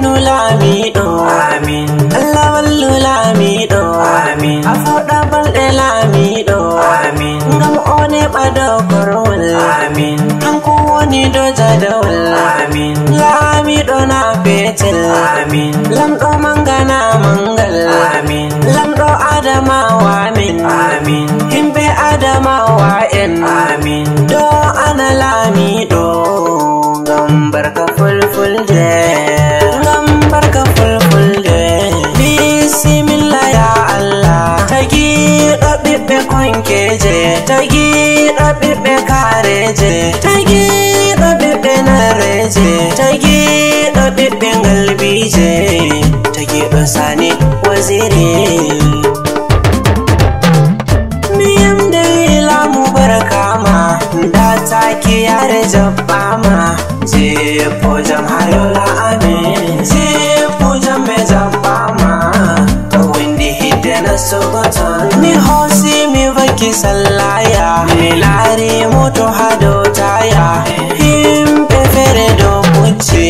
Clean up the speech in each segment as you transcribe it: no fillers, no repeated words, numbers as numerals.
wallu lamiɗo amin, Allah wallu lamiɗo amin, a foɗa balɗe lamiɗo amin, ngam one ɓado korwal amin, hanko woni do jadawal amin, lamiɗo na petel amin, lamɗo manga na mangal amin, lamɗo adamawa min amin, himɓe adamawa en amin, do ana lamiɗo ngam barka fulfulde, ngam barka fulfulde. Bismillah ya Allah, tagiɗo ɓiɓɓe konkeje, tagiɗo ɓiɓɓe kareje, tagiɗo ɓiɓɓe nareje, tagiɗo ɓiɓɓe ngalbije, tagiɗo sani waziri. Miyam dai lamu barkama, da taki yare jabbama, je pojam hayola amin, je pojam me jabbama, to windi hidde na sogoton. Mi hosi mi vaki sallaya, mi lari moto hado taya, himɓe fere do pucce,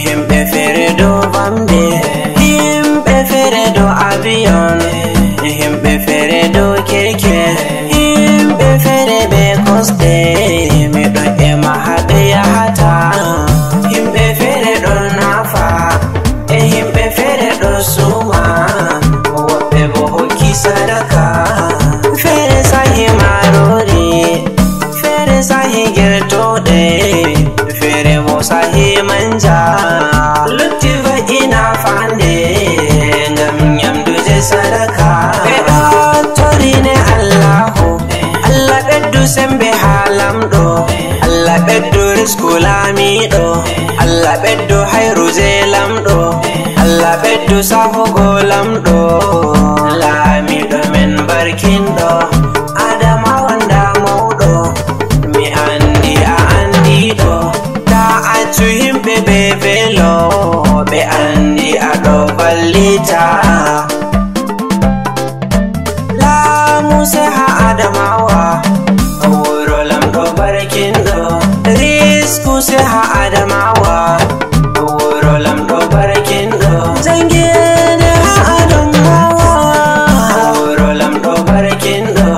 himɓe fere do bambe, himɓe fere do avion, himɓe fere do keke, himɓe fere be kosɗe, miɗo ema haɓe yahata, himɓe fere ɗon nafa, e himɓe fere ɗo suma, woɓɓe bo hokki sadaka, fere sahi marori, fere sahi gertoɗe, fere bo sahi manja, lutti va'ina fande ngam nyamdu je sadaka. Ɓeɗo torine Allahu, Allah ɓeddu sembe ha lamɗo, Allah ɓeddu risku lamiɗo, Allah ɓeddu hayru je lamɗo, Allah ɓeddu safugo lamɗo, lamiɗo men barkinɗo, adama wanda mawɗo, mi andi a andiɗo, ta accu himɓe be velo, ɓe andi aɗo vallita. Lamu ha adamawa, wuro lamɗo barkinɗo, risku ha adamawa, wuro lamɗo barkinɗo, jangene ha adamawa, wuro lamɗo barkinɗo,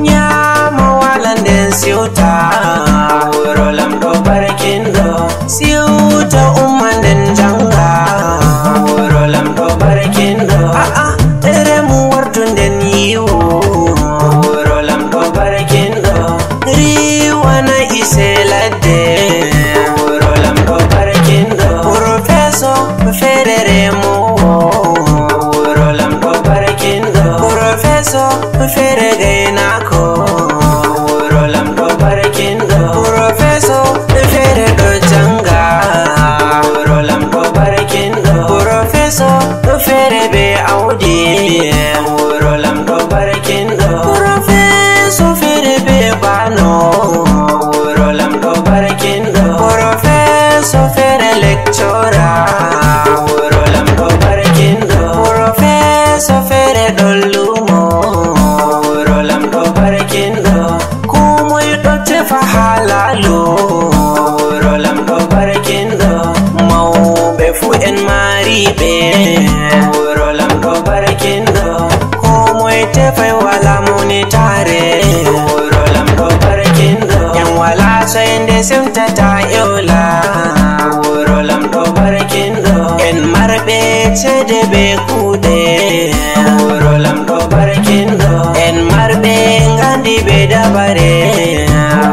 nyama walanden siuta, wuro lamɗo barkinɗo, siuta ummanden janga, wuro lamɗo barkinɗo, remu wartunden yiwo, wuro lamɗo barkinɗo, riwana ise ladde, wuro lamɗo barkinɗo, profeso fere remowo, wuro lamɗo barkinɗo, profeso fere gainako, wuro lamɗo barkinɗo, profeso fere ɗo janga, wuro lamɗo barkinɗo, profeso fere be audi, wuro lamɗo barkinɗo, profeso fere be bano, wuro lamɗo barkinɗo, profeso fere lectura, wuro lamɗo barkinɗo, profeso fere ɗon lumo, wuro lamɗo barkinɗo, kumoy ɗo tefa halalu, wuro lamɗo barkinɗo, mawɓe fu en mariɓe, wuro lamɗo barkinɗo, komoy tefay wala monitare, wuro lamɗo barkinɗo, en wala soyde semtata ewla, wuro lamɗo barkinɗo, en marɓe cede be kuɗe, wuro lamɗo barkinɗo, en marɓe gandi be dabare,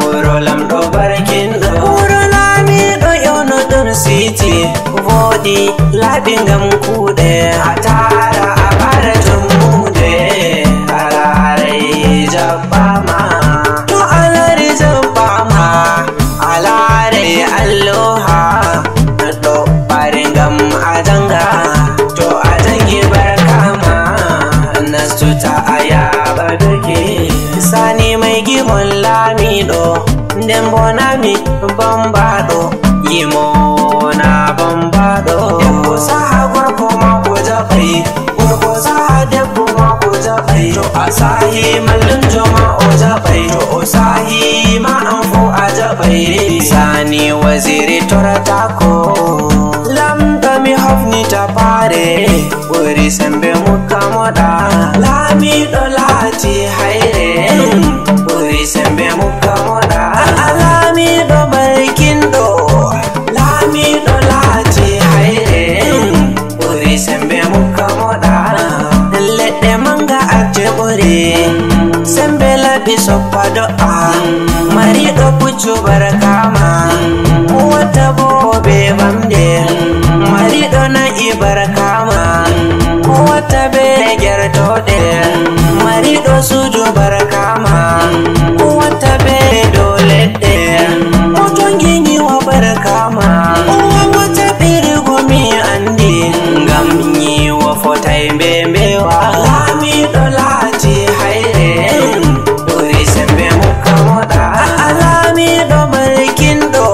wuro lamɗo barkinɗo, wuro lamiɗo ƴewnoɗon siti, voɗi laaɓi ngam kuɗe, a tara a ɓara tummude, alaray jabbama, to alari jabbama, alaray alloha, ɗo ɓare ngam a janga, to a jangi barkama, nastuta a yaɓa doke, sani mai gimon lamiɗo, nden bonami bambaɗo, yimona bambaɗo, debbo saha gorko mako jaɓai, gorko saha debbo mako jaɓai, to a sahi mallumjo ma o jaɓai, to o sahi ma an fu a jaɓai, sani waziri toratako, lamɗo mi ɓuri sembe muka moɗa. Lamiɗo laati hayre, ɓuri sembe muka moɗa. Lamiɗo barkinɗo, lamiɗo laati hayre, ɓuri sembe muka moɗa. Leɗɗe manga arje ɓuri, sembe laɓi soppa do'a. Mariɗo puccu barakama, wata bo be bamde. Mariɗo na'i barakama, wata be gertoɗe. Mariɗo sudu barakama, wata be dow leɗɗe. Oton giñiwa barakama, wata ɓirigo mi andi. Ngam nyiwo fotai be mbewa. Lamiɗo laati hayre, ɓuri sembe muka moɗa. Lamiɗo barkinɗo,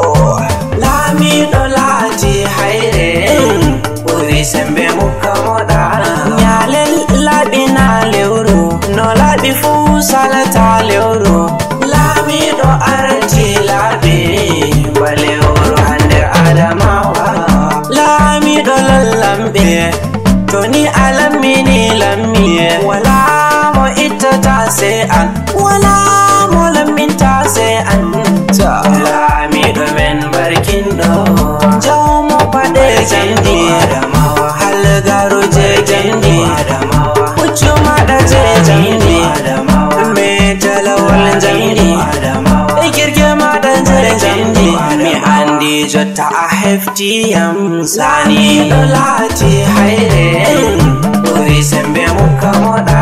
lamiɗo laati hayre, ɓuri sembe muka moɗa. Nyalel laɓi na lewru, no laɓi fuu salata lewru. Lamiɗo arti laɓi ba lewru hande Adamawa. Lamiɗo lallamɓe, to ni a lammini lammi. Wala mo ittata sai an, wala mo lamminta sai an. Lamiɗo men barkinɗo, jawmo paɗe jamdi. Halgaru je jamdi, puccu maɗa je jamdi. Metalawol jamdi, kirke maɗa je jamdi. Mi andi jotta a heftiyam. Lamiɗo laati hayre, ɓuri sembe muka moɗa.